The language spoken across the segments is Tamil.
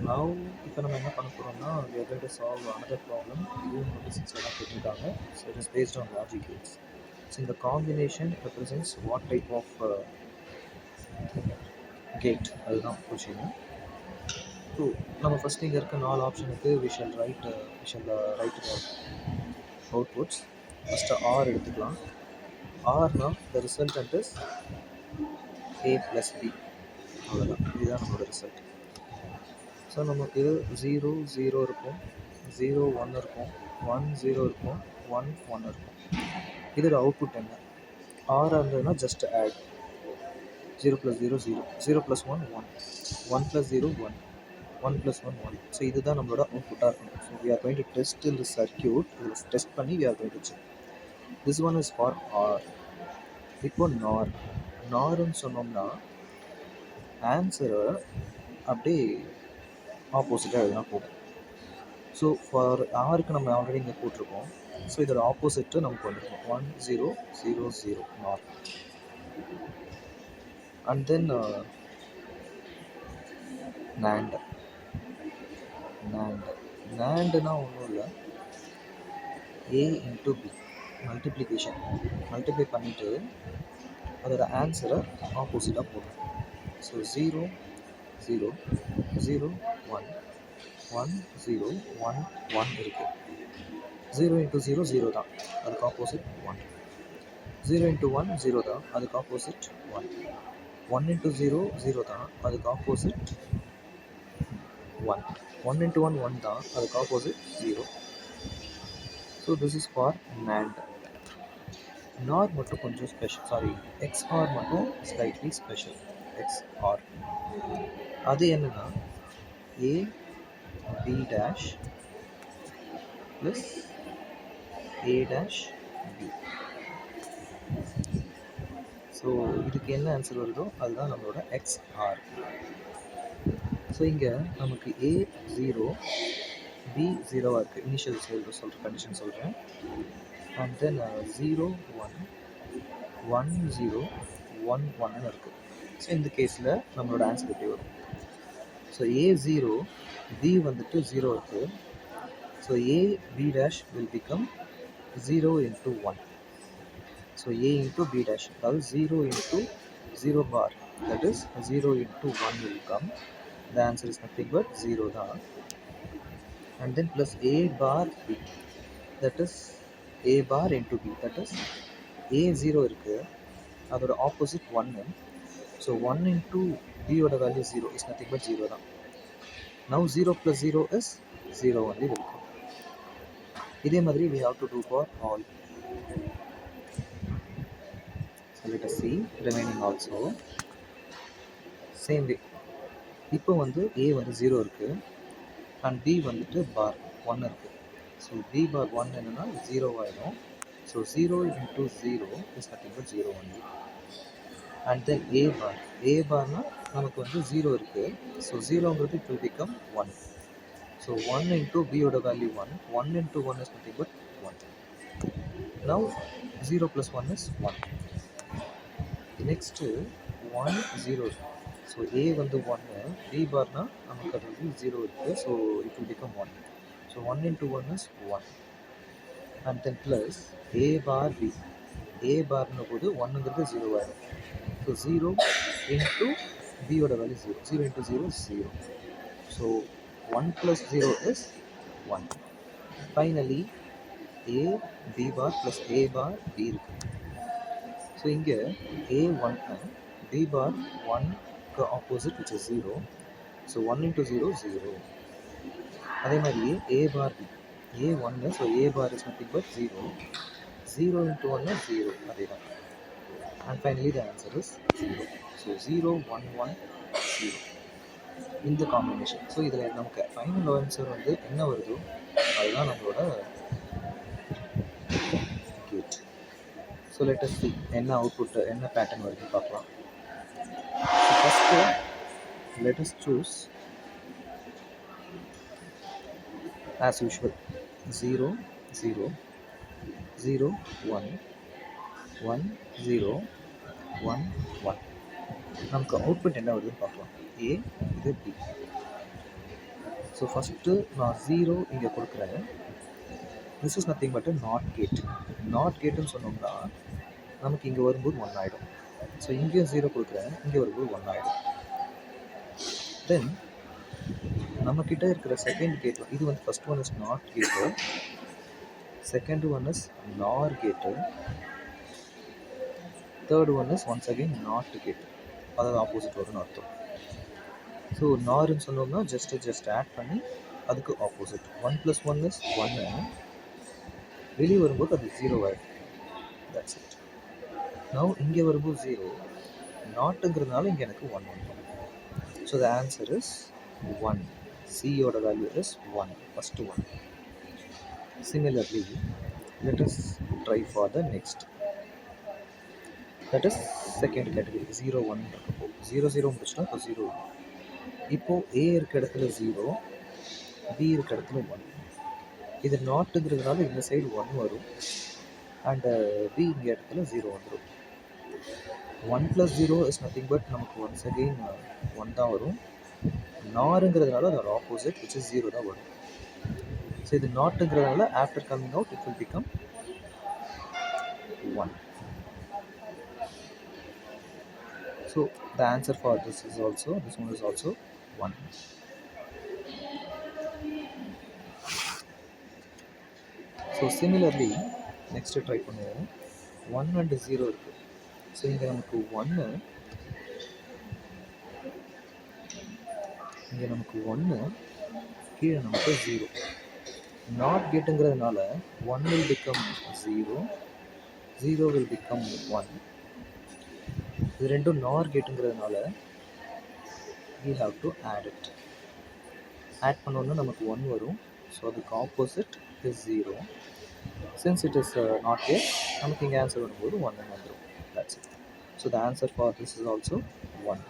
now இப்போ நம்ம என்ன பண்ண போகிறோம்னா we are going to solve another problem இதுவும் 26 தான் கேட்டிருக்காங்க. So it is based on logic gates. So இந்த combination represents what type of gate அதுதான் கொஷின். ஸோ நம்ம ஃபஸ்ட் இங்கே இருக்க 4 ஆப்ஷனுக்கு we shall write the outputs. First R எடுத்துக்கலாம். Rனா the resultant is A plus B, அவ்வளோதான். இதுதான் நம்மளோட ரிசல்ட். ஸோ நமக்கு 0 0 இருக்கும், 0 1 இருக்கும், 1 0 இருக்கும், 1 1 இருக்கும். இதோட அவுட்புட் என்ன? ஆறாக இருந்ததுன்னா ஜஸ்ட் ஆட் 0 + 0 0, 0 + 1 1, 1 + 0 1, 1 + 1 1. ஸோ இதுதான் நம்மளோட அவுட்புட்டாக இருக்கும். So we are going to test in the circuit. இதில் டெஸ்ட் பண்ணி we are going to check. This one is for R. இப்போ நார்ன்னு சொன்னோம்னா ஆன்சரை அப்படியே ஆப்போசிட்டாக எழுதினா போகும். ஸோ ஃபார் ஆருக்கு நம்ம ஆல்ரெடி இங்கே போட்டிருக்கோம். ஸோ இதோட ஆப்போசிட்டு நமக்கு வந்துருக்கும் 1 0 0 0 நார். அண்ட் தென் நாண்டுனா ஒன்றும் இல்லை, A into B multiplication multiply பண்ணிவிட்டு அதோட ஆன்சரை ஆப்போசிட்டாக போடும். ஸோ 0 0 0 1 1 0 1 1 இருக்குது. 0 into 0 0 தான், அதுக்கு ஆப்போசிட் 1. 0 into 1 0 தான், அதுக்கு ஆப்போசிட் 1. 1 into 0 0 தான், அதுக்கு ஆப்போசிட் 1. 1 into 1 1 தான், அதுக்கு opposite 0. So this is for NAND. நார் மட்டும் கொஞ்சம் ஸ்பெஷல், XOR மட்டும் ஸ்லைட்லி ஸ்பெஷல். XOR அது என்னன்னா A B dash plus A dash B. So இதுக்கு என்ன ஆன்சர் வருதோ அதுதான் நம்மளோட XOR. ஸோ இங்கே நமக்கு A 0 B 0வாக இருக்குது. இனிஷியல் சொல்கிற கண்டிஷன் சொல்கிறேன். அண்ட் தென் 0 1 1 0 1 1ன்னு இருக்குது. ஸோ இந்த கேஸில் நம்மளோட ஆன்சர் எப்படி வரும்? ஸோ A 0 B வந்துட்டு 0 இருக்குது. So A B dash will become 0 into 1. So A into B dash, அதாவது 0 into 0 bar, that is 0 into 1 will come. The answer is nothing but 0 தான். And then plus A bar B, that is A bar into B, that is A 0 இருக்குது, அதோட ஆப்போசிட் 1. ஸோ 1 into B ஓட வேல்யூ 0 is nothing but 0 தான். Now 0 plus 0 is 0 only will come. இதே மாதிரி we have to do for all. So let us see remaining also. Same way. இப்போ வந்து A வந்து 0 இருக்குது அண்ட் B வந்துட்டு பார் 1 இருக்குது. ஸோ B பார் 1 என்னன்னா 0 ஆகிடும். So 0 into 0 is nothing but 0 only. And then A பார்னா நமக்கு வந்து 0 இருக்குது. ஸோ 0ங்கிறது it will become 1. So 1 into B ஓட value 1, 1 into 1 is nothing but 1. Now 0 plus 1 is 1. Next 1 0. So A வந்து 1, B பார்னா நமக்கு அது வந்து 0 இருக்குது. So it will become 1. So 1 into 1 is 1. And then plus A bar B. A பார்னும் போது 1ங்கிறது 0 ஆகிடும். ஸோ 0 into B ஓட value 0. 0 into 0 is 0. So 1 plus 0 is 1. Finally A B bar plus A bar B இருக்குது. ஸோ இங்கே A 1 B bar 1க்கு opposite which is 0. So 1 into 0 0. அதே மாதிரியே A bar B, A 1, so A bar is nothing but 0. 0 into 1 is 0, அதே தான். And finally the answer is 0. So 0 1 1 0 இந்த காம்பினேஷன். ஸோ இதில் நமக்கு ஃபைனல் ஆன்சர் வந்து என்ன வருதோ அதுதான் நம்மளோட gate. So let us see என்ன அவுட்புட் என்ன பேட்டர்ன் வருதுன்னு பார்க்கலாம். So first let us choose as usual 0 0 0 1 1 0 1 1. நமக்கு அவுட்புட் என்ன வருதுன்னு பார்க்கலாம். A இது B. ஸோ ஃபஸ்ட்டு நான் 0 இங்கே கொடுக்குறேன். This is nothing but NOT gate. NOT கேட்டுன்னு சொன்னோம்னா நமக்கு இங்கே வரும்போது 1 ஆகிடும். ஸோ இங்கேயும் 0 கொடுக்குறேன், இங்கே வரும்போது 1 ஆகிடும். தென் நம்மக்கிட்ட இருக்கிற செகண்ட் கேட், இது வந்து ஃபஸ்ட் ஒன் இஸ் நாட் கேட்டு, செகண்ட் ஒன் இஸ் நார் கேட்டு, third one is once again not கேட்டு. அதாவது ஆப்போசிட் வரும்னு அர்த்தம். ஸோ நார்ன்னு சொன்னோம்னா ஜஸ்ட் ஆட் பண்ணி அதுக்கு ஆப்போசிட் 1 + 1 இஸ் 1. வெளியே வரும்போது அது 0 ஆகிடும். That's it. நவ் இங்கே வரும்போது 0, நாட்டுங்கிறதுனால இங்கே எனக்கு 1 வந்துடும். So the answer is 1. சியோட value is 1, first 1. Similarly, let us try for the next. That is second category, 0 1 இருக்கப்போ 0 0 முடிச்சுட்டோம். இப்போ 0 இப்போது ஏ இருக்க இடத்துல 0, பி இருக்க இடத்துல 1. இது நாட்டுங்கிறதுனால இந்த சைடு 1 வரும் அண்டு பி இங்கே இடத்துல 0 வந்துடும். 1 + 0 இஸ் நத்திங் பட் நமக்கு ஒன்ஸ் அகெயின் 1 தான் வரும். நாருங்கிறதுனால அதோட ஆப்போசிட் விச் இஸ் 0 தான் வரும். ஸோ இது நாட்டுங்கிறதுனால after coming out it will become 1. So the answer for this one is also 1. So similarly, next try பண்ணுவோம். 1 and 0 இருக்கு. ஸோ இங்கே நமக்கு 1, இங்கே நமக்கு 1, கீழே நமக்கு 0. நாட் கேட்டுங்கிறதுனால 1 will become 0, 0 will become 1. இது ரெண்டும் நார் கேட்டுங்கிறதுனால we have to add it. Add பண்ணோன்னா நமக்கு 1 வரும். ஸோ அதுக்கு opposite is 0. Since it is not here, நமக்கு இங்கே ஆன்சர் வரும்போது 1 வந்துடும். That's it. So the answer for this is also 1.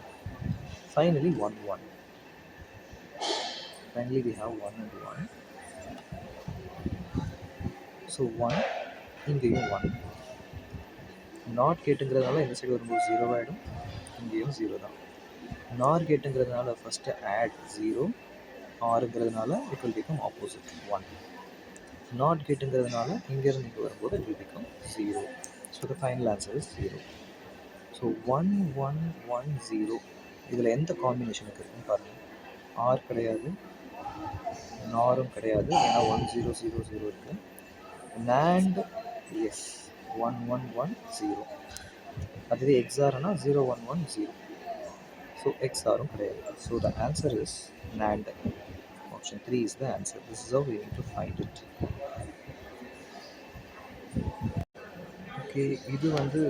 Finally 1 1. Finally we have 1 and 1. So 1, இங்கேயும் 1. நாட் கேட்டுங்கிறதுனால இந்த சைடு வரும்போது 0 ஆகிடும், இங்கேயும் 0 தான். நார் கேட்டுங்கிறதுனால ஃபஸ்ட்டு ஆட் 0, ஆருங்கிறதுனால it will become opposite 1. Not கேட்டுங்கிறதுனால இங்கேருந்து இங்கே வரும்போது it will become 0. So the final answer is 0. So 1 1 1 0 இதில் எந்த காம்பினேஷனுக்கு இருக்குன்னு பாருங்கள். ஆர் கிடையாது, நாரும் கிடையாது, ஏன்னா 1 0 0 0 இருக்குது. NAND is 1 1 1 0. அதுவே எக்ஸார்னா 0 1 1 0. ஸோ எக்ஸாரும் கிடையாது. So the answer is NAND. Option 3 is the answer. This is how we need to find it. Okay, இது வந்து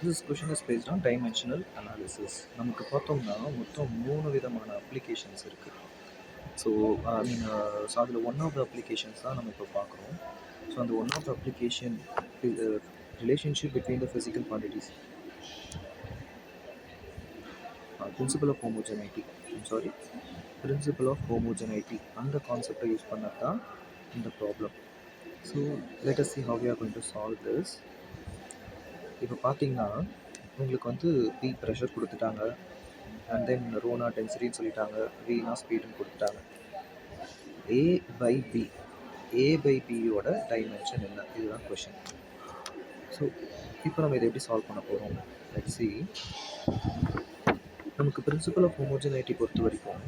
this question is based on dimensional analysis. நமக்கு பார்த்தோம்னா மொத்தம் 3 விதமான அப்ளிகேஷன்ஸ் இருக்குது. ஸோ அதில் ஒன் ஆஃப் த அப்ளிகேஷன்ஸ் தான் நம்ம இப்போ பார்க்குறோம். ஸோ அந்த one of the application relationship between the physical quantities, principle of homogeneity அந்த கான்செப்டை யூஸ் பண்ணது தான் இந்த problem. So let us see how we are going to solve this. இப்போ பார்த்தீங்கன்னா உங்களுக்கு வந்து பி ப்ரெஷர் கொடுத்துட்டாங்க, அண்ட் தென் ரோனா டென்சிட்டின்னு சொல்லிட்டாங்க, வீனா ஸ்பீடுன்னு கொடுத்துட்டாங்க. ஏ பை பியோட டைமென்ஷன் என்ன, இதுதான் கொஷின். ஸோ இப்போ நம்ம இதை எப்படி சால்வ் பண்ண போகிறோம்? Let's see. நமக்கு பிரின்சிபல் ஆஃப் ஹோமோஜெனைட்டி பொறுத்த வரைக்கும்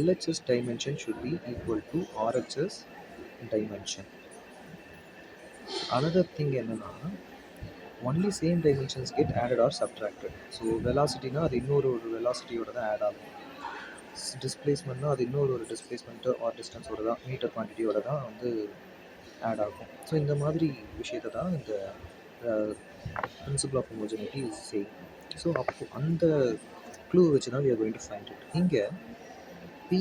LHS dimension should be equal to RHS dimension. another thing என்னன்னா, only same dimensions get added or subtracted. So வெலாசிட்டினா அது இன்னொரு வெலாசிட்டியோட தான் ஆட் ஆகும். டிஸ்பிளேஸ்மெண்ட்னா அது இன்னொரு டிஸ்பிளேஸ்மெண்ட்டு ஆர் டிஸ்டன்ஸோட தான், மீட்டர் குவான்டிட்டியோட தான் வந்து ஆட் ஆகும். ஸோ இந்த மாதிரி விஷயத்தை தான் இந்த principle of homogeneity is same. So அப்போ அந்த க்ளூ வச்சு தான் we are going to find it. இங்கே P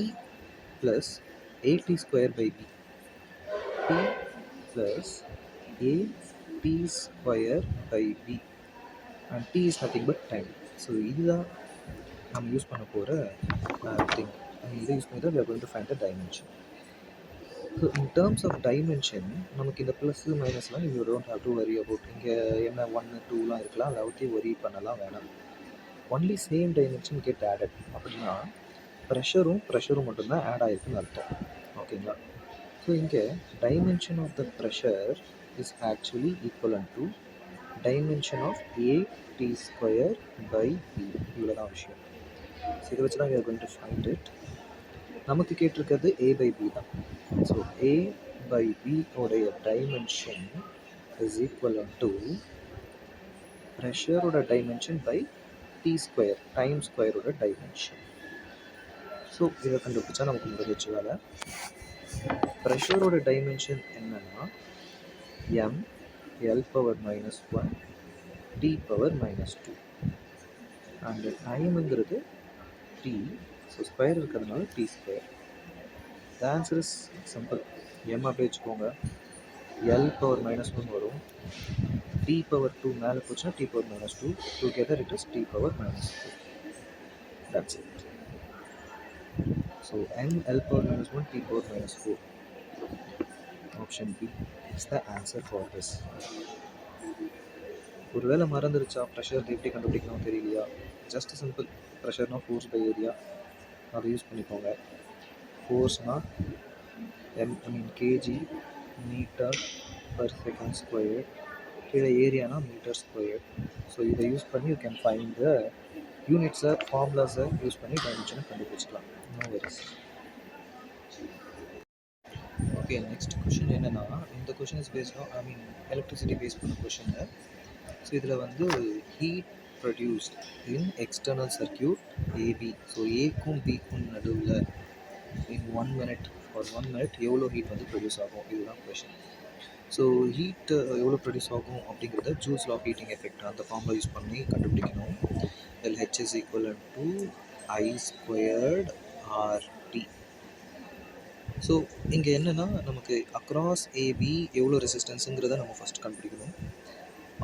+ AT² / B, P + AT² / B and T is nothing but time. So இதுதான் நம்ம யூஸ் பண்ண போகிற திங். இதை யூஸ் பண்ணி தான் we are going to find the dimension. So in terms of dimension நமக்கு இந்த ப்ளஸ்ஸு மைனஸ்லாம் you don't have to worry about. இங்கே என்ன 1 2லாம் இருக்கலாம், அதை பற்றி வரி பண்ணலாம் வேணாம். Only same dimension get added அப்படின்னா ப்ரெஷரும் மட்டும்தான் ஆட் ஆகிருக்குன்னு அர்த்தம். ஓகேங்களா? ஸோ இங்கே dimension of the pressure is actually equivalent to dimension of A T square by P. இவ்வளோ தான் விஷயம். ஸோ இதை வச்சு தான் we are going to find it. நமக்கு கேட்டிருக்கிறது ஏ பை பி தான். ஸோ ஏ பை பி உடைய டைமென்ஷன் இஸ் ஈக்குவலன் டு ப்ரெஷரோட dimension by T square time ஸ்கொயரோட டைமென்ஷன். ஸோ இதை கண்டுபிடிச்சா நமக்கு முடிஞ்சிச்சு வேலை. ப்ரெஷரோட டைமென்ஷன் என்னன்னா M L power minus 1 T power minus 2 and டைமுங்கிறது டி. ஸோ ஸ்கொயர் இருக்கிறதுனால T square. The answer is simple. M அப்படியே வச்சுக்கோங்க, எல் பவர் மைனஸ் 1 வரும், டி பவர் 2 மேலே போச்சுன்னா T power minus 2, together it is T power minus 2. That's it. So M L power minus 1 T power minus 4. Option B is the answer for this. ஒரு வேளை மறந்துருச்சா ப்ரெஷர் எப்படி கண்டுபிடிக்கணும் தெரியலையா? Just simple. ப்ரெஷர்னா ஃபோர்ஸ் பை ஏரியா, அதை யூஸ் பண்ணிக்கோங்க. ஃபோர்ஸ்னால் KG metre per second square, கீழே ஏரியானா மீட்டர் ஸ்கொயர். ஸோ இதை யூஸ் பண்ணி யூ கேன் ஃபைண்ட் த யூனிட்ஸை, ஃபார்முலாஸை யூஸ் பண்ணி டைமென்ஷனை கண்டுபிடிச்சிக்கலாம். No worries. Okay, next question என்னென்னா, இந்த question is based on electricity base பண்ண கொஷின். ஸோ இதில் வந்து heat produced in external circuit AB. So ஏக்கும் பிக்கும் நடுவில் இன் 1 minute ஃபார் 1 minute எவ்வளோ ஹீட் வந்து ப்ரொடியூஸ் ஆகும், இதுதான் கொஷின். ஸோ ஹீட் எவ்வளோ ப்ரொடியூஸ் ஆகும் அப்படிங்கிறத Joule's law of heating effect அந்த ஃபார்முலா யூஸ் பண்ணி கண்டுபிடிக்கணும். LH is equivalent to I squared RT. ஸோ இங்கே என்னென்னா, நமக்கு அக்ராஸ் ஏபி எவ்வளோ ரெசிஸ்டன்ஸுங்கிறத நம்ம ஃபஸ்ட் கண்டுபிடிக்கணும்.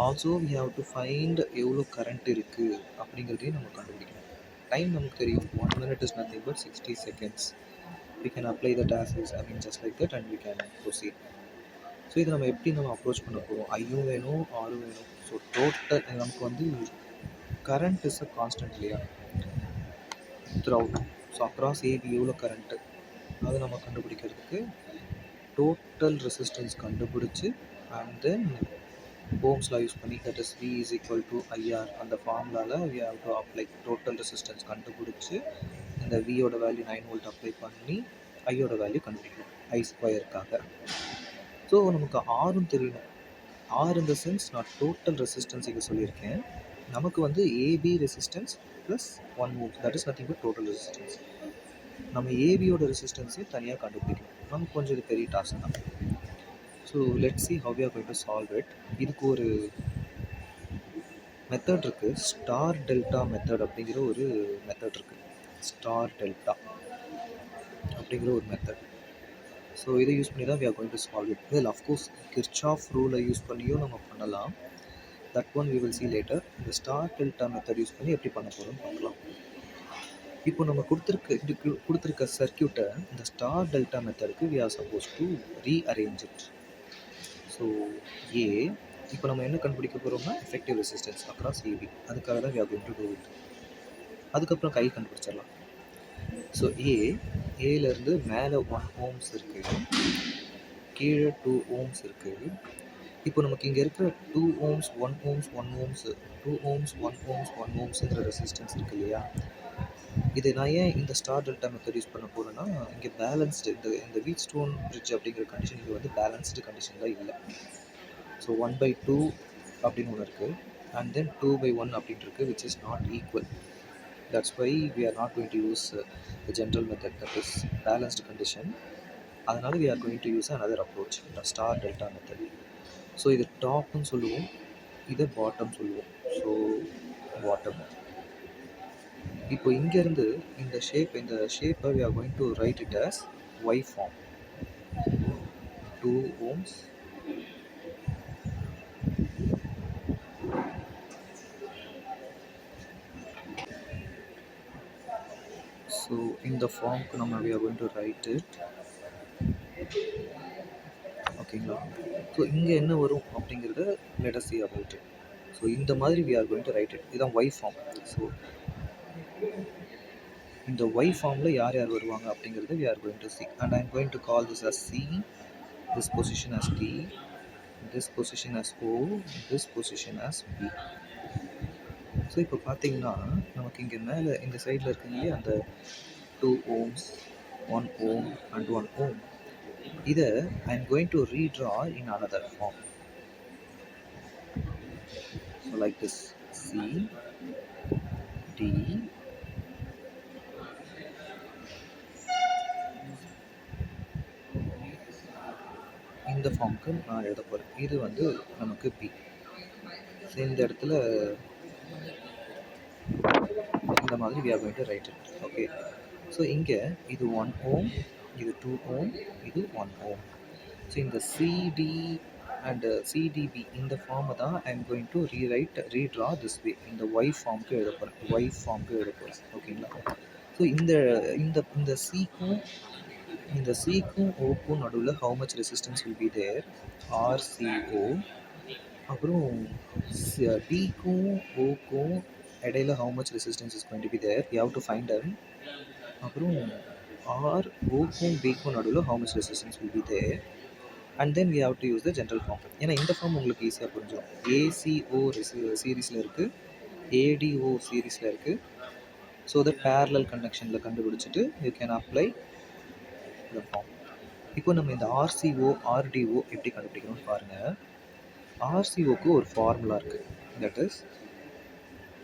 Also we have to find எவ்வளோ கரண்ட் இருக்குது அப்படிங்கிறதையும் நம்ம கண்டுபிடிக்கணும். டைம் நமக்கு தெரியும், 1 minute is nothing but 60 seconds. We can apply that as is, just like that, and we can proceed. So இதை நம்ம எப்படி அப்ரோச் பண்ண போகிறோம்? ஐயும் வேணும், ஆரும் வேணும். ஸோ டோட்டல் நமக்கு வந்து கரண்ட் இஸ் அ கான்ஸ்டன்ட் இல்லையா throughout. So across AB எவ்வளோ கரண்ட்டு அதை நம்ம கண்டுபிடிக்கிறதுக்கு டோட்டல் ரெசிஸ்டன்ஸ் கண்டுபிடிச்சி and then Ohm's law use பண்ணி, that is V is equal to IR அந்த ஃபார்முலாவில் we have to apply total resistance கண்டுபிடிச்சி இந்த வியோட வேல்யூ 9 volt அப்ளை பண்ணி ஐயோட வேல்யூ கண்டுபிடிக்கணும் ஐ ஸ்கொயருக்காக. ஸோ நமக்கு ஆரும் தெரியணும். ஆர் இந்த சென்ஸ் நான் டோட்டல் ரெசிஸ்டன்ஸ் இங்கே சொல்லியிருக்கேன். நமக்கு வந்து AB resistance plus 1 ohm, that is nothing but total resistance. நம்ம ஏபியோட ரெசிஸ்டன்ஸையும் தனியாக கண்டுபிடிக்கணும். நமக்கு கொஞ்சம் இது பெரிய டாஸ்க் தான். So let's see how we are going to solve it. இதுக்கு ஒரு மெத்தட் இருக்குது, ஸ்டார் டெல்டா மெத்தட் அப்படிங்கிற ஒரு மெத்தட் இருக்குது. ஸ்டார் டெல்டா அப்படிங்கிற ஒரு மெத்தட். ஸோ இதை யூஸ் பண்ணி தான் we are going to solve it. Well, of course Kirchhoff ரூலை யூஸ் பண்ணியும் நம்ம பண்ணலாம். That one we will see later. இந்த ஸ்டார் டெல்டா மெத்தட் யூஸ் பண்ணி எப்படி பண்ண போகிறோம்னு பார்க்கலாம். இப்போ நம்ம கொடுத்துருக்க சர்க்கியூட்டை இந்த ஸ்டார் டெல்டா மெத்தடுக்கு we are supposed to rearrange it. So ஏ இப்போ நம்ம என்ன கண்டுபிடிக்க போகிறோம்னா எஃபெக்டிவ் ரெசிஸ்டன்ஸ் அக்ராஸ் ஏபி. அதுக்காக தான் we are going to do it. அதுக்கப்புறம் கை கண்டுபிடிச்சிடலாம். ஸோ ஏலேருந்து மேலே 1 ohms இருக்குது, கீழே 2 ohms இருக்குது. இப்போ நமக்கு இங்கே இருக்கிற 2 ohms 1 ohms 1 ohms 2 ohms 1 ohms 1 ohmsங்கிற resistance இருக்கு இல்லையா? இது நான் ஏன் இந்த ஸ்டார் டெல்டா மெத்தட் யூஸ் பண்ண போகிறேன்னா, இங்கே பேலன்ஸ்டு இந்த வீட் ஸ்டோன் பிரிட்ஜ் அப்படிங்கிற கண்டிஷன் இங்கே வந்து பேலன்ஸ்டு கண்டிஷனில் இல்லை. ஸோ 1/2 அப்படின்னு ஒன்று இருக்குது அண்ட் தென் 2/1 அப்படின்னு இருக்குது, which is not equal. That's why we are not going to use the general method, that is balanced condition. அதனால we are going to use another approach, the star delta method. So இது டாப்னு சொல்லுவோம், இதை பாட்டம் சொல்லுவோம். So bottom. இப்போ இங்கேருந்து இந்த ஷேப்பை we are going to write it as Y form. 2 ohms so இந்த ஃபார்முக்கு நம்ம we are going to write it. ஓகேங்களா? ஸோ இங்கே என்ன வரும் அப்படிங்கிறத let us see about it. So இந்த மாதிரி we are going to write it. இதுதான் Y form. ஸோ இந்த y ஃபார்மில் யார் யார் வருவாங்க அப்படிங்கிறது we are going to see, and I am going to call this as C, this position as D, this position as O, this position as B. So இப்போ பார்த்தீங்கன்னா நமக்கு இங்கே மேலே இந்த சைடில் இருக்குங்க அந்த 2 ohms, 1 ohm and 1 ohm. இதை I am going to redraw in another form. So like this, C, D, இந்த ஃபார்முக்கு நான் எழுத போகிறேன். இது வந்து நமக்கு பி. ஸோ இந்த இடத்துல இந்த மாதிரி we are going to write it. Okay, so இங்கே இது 1 ohm, இது 2 ohm, இது 1 ohm. ஸோ இந்த சிடி அண்ட் சிடிபி இந்த ஃபார்மை தான் I am going to ரீட்ரா this way. இந்த ஒய் ஃபார்முக்கு எழுத போகிறேன், ஒய் ஃபார்முக்கு எழுத போகிறேன். ஓகேங்களா? ஸோ இந்த இந்த இந்த சிக்கும் ஓக்கும் நடுவில் how much resistance will be there, RCO. அப்புறம் டிக்கும் ஓக்கும் இடையில how much resistance is going to be there, you have to find out. அப்புறம் ஆர் ஓக்கும் பிக்கும் நடுவில் how much resistance will be there, and then we have to use the general form. ஏன்னா இந்த ஃபார்ம் உங்களுக்கு ஈஸியாக புரிஞ்சிடும். ஏசிஓ சீரீஸில் இருக்குது, ஏடிஓ சீரீஸில் இருக்குது. ஸோ தட் பேரலல் கண்டக்ஷனில் கண்டுபிடிச்சிட்டு you can apply the form. இப்போ நம்ம இந்த ஆர்சிஓ ஆர்டிஓ எப்படி கண்டுபிடிக்கணும்னு பாருங்கள். ஆர்சிஓக்கு ஒரு ஃபார்முலா இருக்குது, that is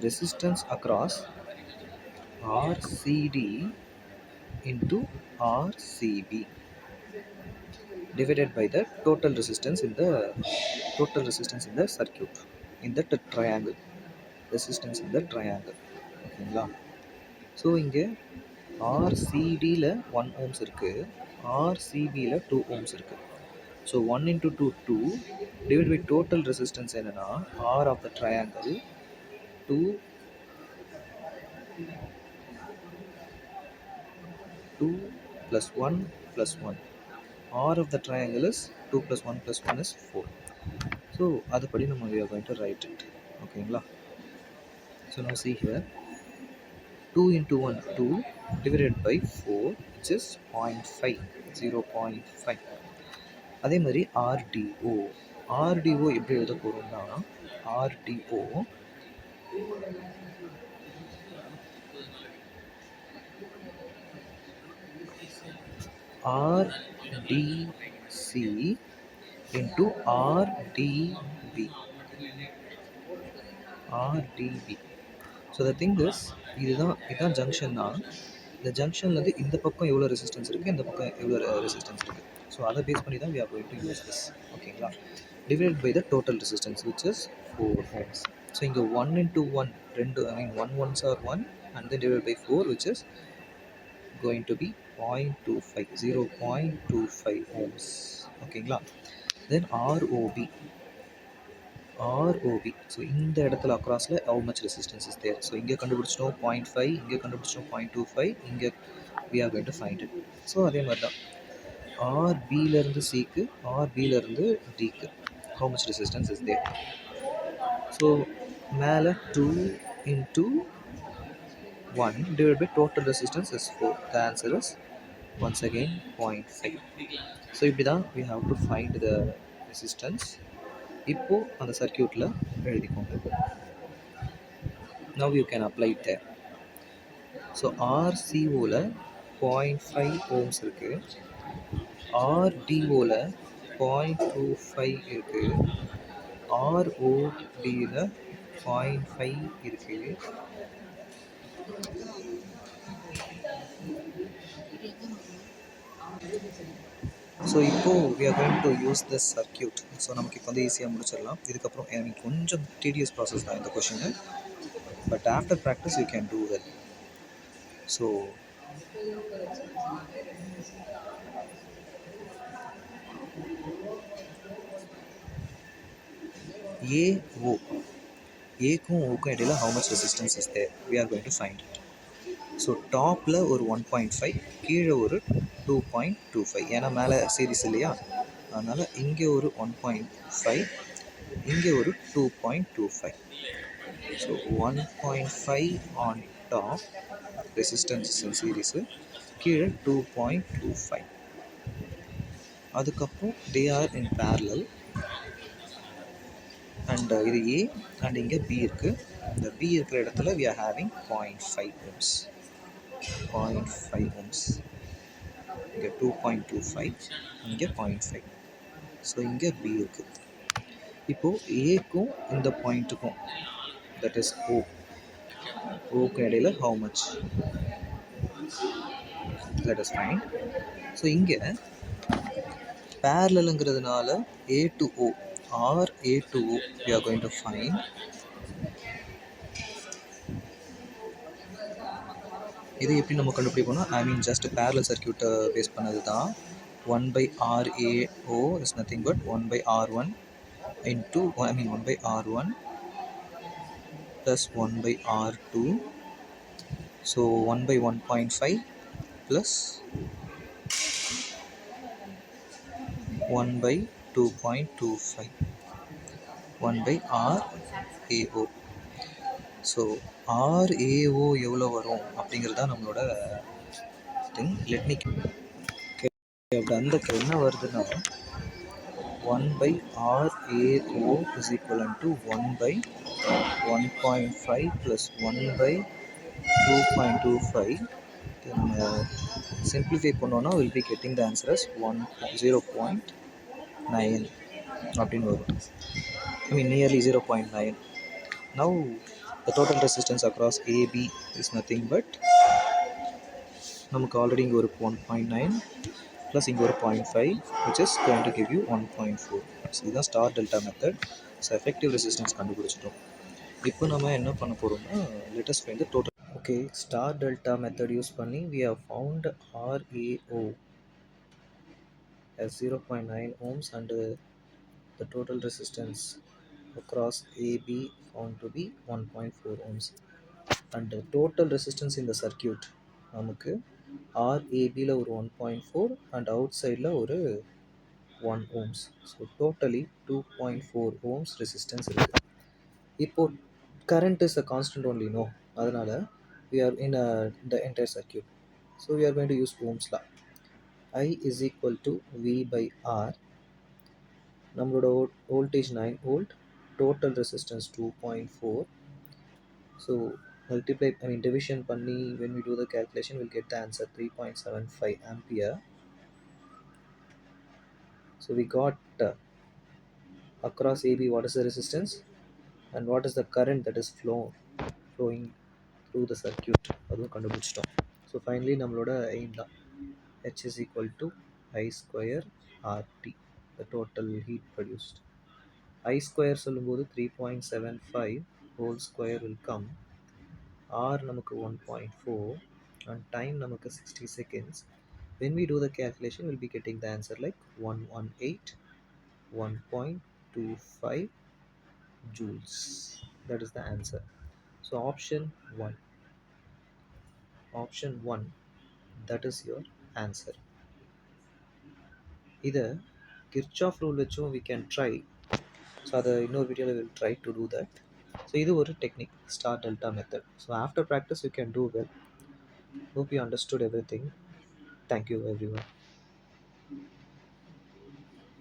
resistance across RCD into RCB divided by the total resistance in the circuit, in the triangle, resistance in the triangle. ஓகேங்களா? ஸோ இங்கே ஆர்சிடியில் 1 ohms இருக்குது, ஆர்சிபியில் 2 ohms இருக்குது. So 1 into 2 2 divided by total resistance என்னன்னா R of the triangle 2 plus 1 plus 1. R of the triangle is 2 plus 1 plus 1 is 4. So அதுபடி நம்ம we are going to write it. ஓகேங்களா? So now see here, 2 into 1 2 divided by 4 which is 0.5, 0.5. அதே மாதிரி RDO, RDO எப்படி எழுத போகிறோம்னா RDO RDC into RDB. RDB. So the thing is, இதுதான் ஜங்ஷன் தான். இந்த ஜங்ஷன்லேருந்து இந்த பக்கம் எவ்வளோ ரெசிஸ்டன்ஸ் இருக்குது, இந்த பக்கம் எவ்வளோ ரெசிஸ்டன்ஸ் இருக்குது. ஸோ அதை பேஸ் பண்ணி தான் we are going to use this. ஓகேங்களா? Divide by the total resistance which is 4 ohms. So இங்கே 1 into 1 2, I mean 1 ones are 1 and then divided by 4 which is going to be 0.25, 0.25 ohms. ஓகேங்களா? தென் ROB, ஸோ இந்த இடத்துல அக்ராஸில் how much resistance is there. So இங்கே கண்டுபிடிச்சிட்டோம் 0.5, இங்கே கண்டுபிடிச்சிட்டோம் 0.25, இங்கே we are going to find it. So அதே மாதிரி தான் RBலேருந்து சிக்கு, RBலேருந்து டிக்கு how much resistance is there. So மேலே 2 into 1 divided by total resistance is 4. The answer is once again 0.5. So இப்படி தான் we have to find the resistance. இப்போ அந்த சர்க்கியூட்டில் எழுதிக்கோங்க. Now you can apply it there. So RCOவில் 0.5 ohms இருக்குது, RDOவில் 0.25 இருக்குது, ROBயில் 0.5 இருக்குது. ஸோ இப்போது we are going to use this circuit. So நமக்கு இப்போ வந்து ஈஸியாக முடிச்சிடலாம். இதுக்கப்புறம் எனக்கு கொஞ்சம் tedious ப்ராசஸ் தான் இந்த question, but after practice you can do well. So ஏக்கும் ஓக்கும் இடையில how much resistance is there, we are going to find it. So டாப்பில் ஒரு 1.5, கீழே ஒரு 2.25, ஏன்னா மேலே சீரிஸ் இல்லையா, அதனால் இங்கே ஒரு 1.5, இங்கே ஒரு 2.25. So 1.5 on top resistance series கீழே 2.25. அதுக்கப்புறம் they are in parallel and இது ஏ அண்ட் இங்கே பி இருக்குது. இந்த பி இருக்கிற இடத்துல we are having 0.5 ohms. 0.5 ohms. இங்கே 2.25, இங்கே 0.5. ஸோ இங்கே பி இருக்குது. இப்போது ஏக்கும் இந்த பாயிண்ட்டுக்கும், தட் இஸ் ஓக்கு இடையில how much, let us find. So இங்கே பேரலலுங்கிறதுனால A to O or A to O we are going to find இது எப்படி நம்ம கண்டுபிடிப்போம்னா, ஐ மீன் ஜஸ்ட் பேரலல் சர்க்யூட்டை பேஸ் பண்ணது தான். 1/RAO is nothing but 1/R1 into, I mean 1/R1 plus 1/R2. So 1/1.5 plus 1/2.25, 1/RAO. So RAO எவ்வளோ வரும் அப்படிங்கிறது தான் நம்மளோட திங். லெட் மீ அந்த என்ன வருதுன்னா 1/RAO is equivalent to 1/1.5 plus 1/2.25. நம்ம சிம்பிளிஃபை பண்ணோன்னா will be getting the answer as 0.9 அப்படின்னு வரும். I mean nearly 0.9. Now the total resistance across AB is nothing but நமக்கு ஆல்ரெடி இங்கே ஒரு 1.9 ப்ளஸ் இங்கே ஒரு 0.5 which is going to give you 1.4. So இதுதான் star delta method. So effective resistance கண்டுபிடிச்சிட்டோம். இப்போ நம்ம என்ன பண்ண போகிறோம்னா, let us find the total. Okay, star delta method use பண்ணி we have found RAO as 0.9 ohms and the total resistance across AB found to be 1.4 ohms. And the total resistance in the circuit நமக்கு RABல ஒரு 1.4 and outsideல ஒரு 1 ohms. So totally 2.4 ohms resistance இருக்குது. இப்போ current is a constant only, no, அதனால we are in the entire circuit. So we are going to use Ohm's law. I is equal to V by R. நம்மளோட voltage 9 volt, total resistance 2.4. So multiply, I mean division பண்ணி when we do the calculation we'll get the answer 3.75 ampere. So we got across AB what is the resistance and what is the current that is flowing through the circuit, அதுவும் கண்டுபிடிச்சிட்டோம். ஸோ ஃபைனலி நம்மளோட எய்ம் தான் H is equal to I square RT, the total heat produced. I square சொல்லும்போது 3.75 whole square will come. R நமக்கு 1.4 and time நமக்கு 60 seconds. When we do the calculation we'll be getting the answer like 118.25 joules. That is the answer. So option 1, that is your answer. இதை கிர்ச்சாஃப் ரூல் வச்சும் we can try. ஸோ அதை இன்னொரு வீடியோவில் will try to do that. So இது ஒரு technique, star delta method. So after practice you can do well. Hope you understood everything. Thank you everyone.